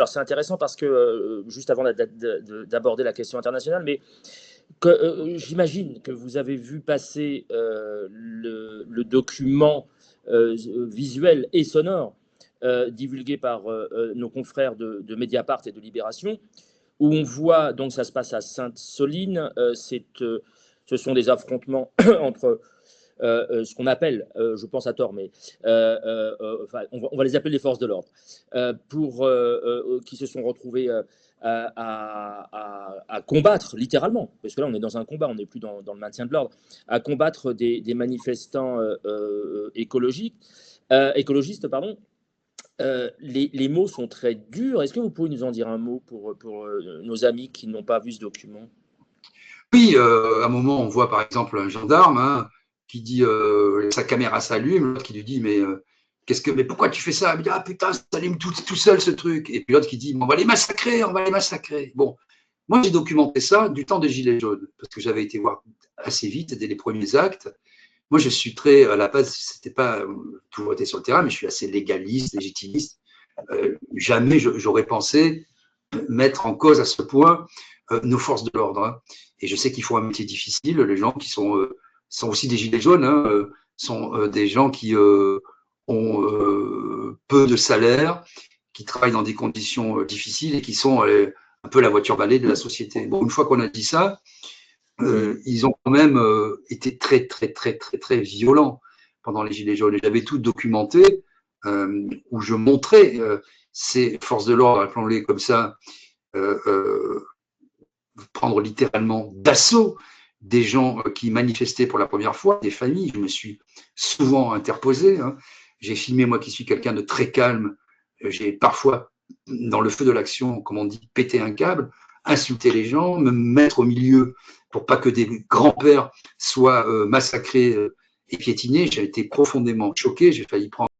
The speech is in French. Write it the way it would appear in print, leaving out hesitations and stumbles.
Alors c'est intéressant parce que, juste avant d'aborder la question internationale, mais j'imagine que vous avez vu passer le document visuel et sonore divulgué par nos confrères de Mediapart et de Libération, où on voit, donc ça se passe à Sainte-Soline, ce sont des affrontements entre ce qu'on appelle, je pense à tort, mais enfin, on va les appeler les forces de l'ordre, qui se sont retrouvés à combattre, littéralement, parce que là on est dans un combat, on n'est plus dans le maintien de l'ordre, à combattre des manifestants écologistes, pardon. Les mots sont très durs. Est-ce que vous pouvez nous en dire un mot pour nos amis qui n'ont pas vu ce document? Oui, à un moment, on voit par exemple un gendarme hein, qui dit sa caméra s'allume, l'autre qui lui dit mais pourquoi tu fais ça? Il dit ah putain, ça s'allume tout seul ce truc. Et puis l'autre qui dit on va les massacrer, on va les massacrer. Bon, moi j'ai documenté ça du temps des Gilets jaunes parce que j'avais été voir assez vite dès les premiers actes. Moi je suis très à la base, c'était pas toujours été sur le terrain, mais je suis assez légaliste, légitimiste. Jamais j'aurais pensé mettre en cause à ce point nos forces de l'ordre. Hein. Et je sais qu'ils font un métier difficile. Les gens qui sont aussi des gilets jaunes, hein, sont des gens qui ont peu de salaire, qui travaillent dans des conditions difficiles et qui sont un peu la voiture balai de la société. Bon, une fois qu'on a dit ça, ils ont quand même été très, très, très, très, très violents pendant les gilets jaunes. Et j'avais tout documenté où je montrais ces forces de l'ordre, appelons-les comme ça, prendre littéralement d'assaut des gens qui manifestaient pour la première fois, des familles. Je me suis souvent interposé. Hein. J'ai filmé, moi qui suis quelqu'un de très calme, j'ai parfois, dans le feu de l'action, comme on dit, pété un câble, insulter les gens, me mettre au milieu pour pas que des grands-pères soient massacrés et piétinés. J'ai été profondément choqué, j'ai failli prendre